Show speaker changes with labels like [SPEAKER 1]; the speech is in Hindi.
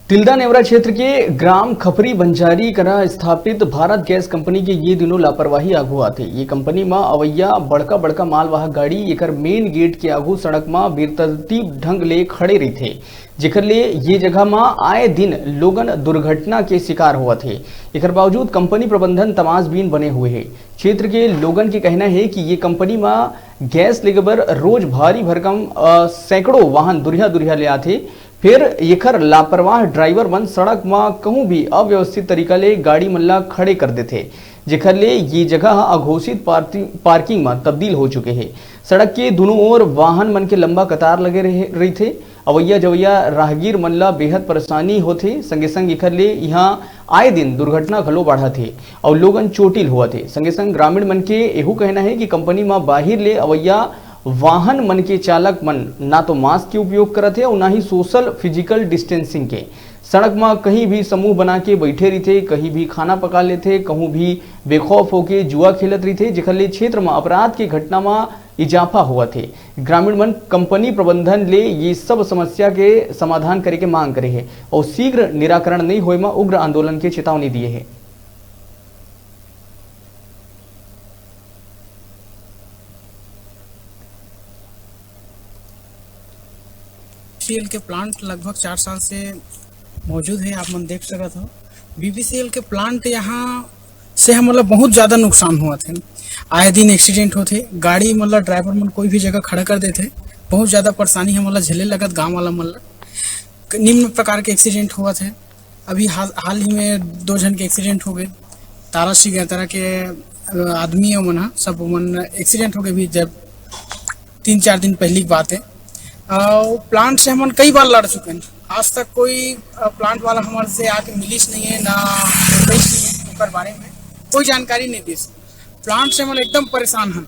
[SPEAKER 1] तिल्दा नेवरा क्षेत्र के ग्राम खपरी बंजारी करा स्थापित भारत गैस कंपनी के ये दिनों लापरवाही आगू आथे। ये कंपनी में अवैया बड़का बड़का मालवाहक गाड़ी एकर मेन गेट के आगू सड़क में बेतरतीब ढंग ले खड़े रही, जेकर ले ये जगह में आए दिन लोगन दुर्घटना के शिकार हुआ थे। एकर बावजूद कंपनी प्रबंधन तमाशबीन बने हुए है। क्षेत्र के लोगन के कहना है कि ये कंपनी में गैस लेबर रोज भारी भरकम सैकड़ों वाहन दुरिया दुरिया ले आते, फिर एकर लापरवाह ड्राइवर मन सड़क में कहूं भी अव्यवस्थित तरीका ले गाड़ी मल्ला खड़े कर देते, जेकर ले ये जगह अघोषित पार्किंग में तब्दील हो चुके हैं। सड़क के दोनों ओर वाहन मन के लंबा कतार लगे रही थे। अवैया जवैया राहगीर मन ला बेहद परेशानी होते। संगे संग एकर ले यहाँ आए दिन दुर्घटना घलो बढ़ा थे और लोगन चोटिल हुआ थे। संगे संग ग्रामीण मन के एहू कहना है कि कंपनी में बाहिर ले अवैया वाहन मन के चालक मन ना तो मास्क के उपयोग करत है और ना ही सोशल फिजिकल डिस्टेंसिंग के। सड़क में कहीं भी समूह बना के बैठे रही थे, कहीं भी खाना पका लेते, कहूँ भी बेखौफ होके जुआ खेलत रही थे, जेकर ले क्षेत्र में अपराध के घटना में इजाफा हुआ थे। ग्रामीण मन कंपनी प्रबंधन ले ये सब समस्या के समाधान करे के मांग करे है और शीघ्र निराकरण नहीं होए में उग्र आंदोलन के चेतावनी दिए है।
[SPEAKER 2] बीपीसीएल के प्लांट लगभग 4 साल से मौजूद है। आप मन देख सकत हो बीपीसीएल के प्लांट यहाँ से हम मतलब बहुत ज़्यादा नुकसान हुआ थे। आए दिन एक्सीडेंट होते, गाड़ी मतलब ड्राइवर मन कोई भी जगह खड़ा कर देते, बहुत ज़्यादा परेशानी हम मतलब झेले लगत। गाँव वाला मतलब निम्न प्रकार के एक्सीडेंट हुआ थे। अभी हाल ही में 2 जन के एक्सीडेंट हो गए। तारा सिंह तरह के आदमी है मन सब मन एक्सीडेंट हो गए भी, जब 3-4 दिन पहले की बात है। प्लांट से हम कई बार लड़ चुके हैं, आज तक कोई प्लांट वाला हमारे से आके मिलिस नहीं है, ना नहीं है बारे में कोई जानकारी नहीं दी। प्लांट से हम एकदम परेशान हैं।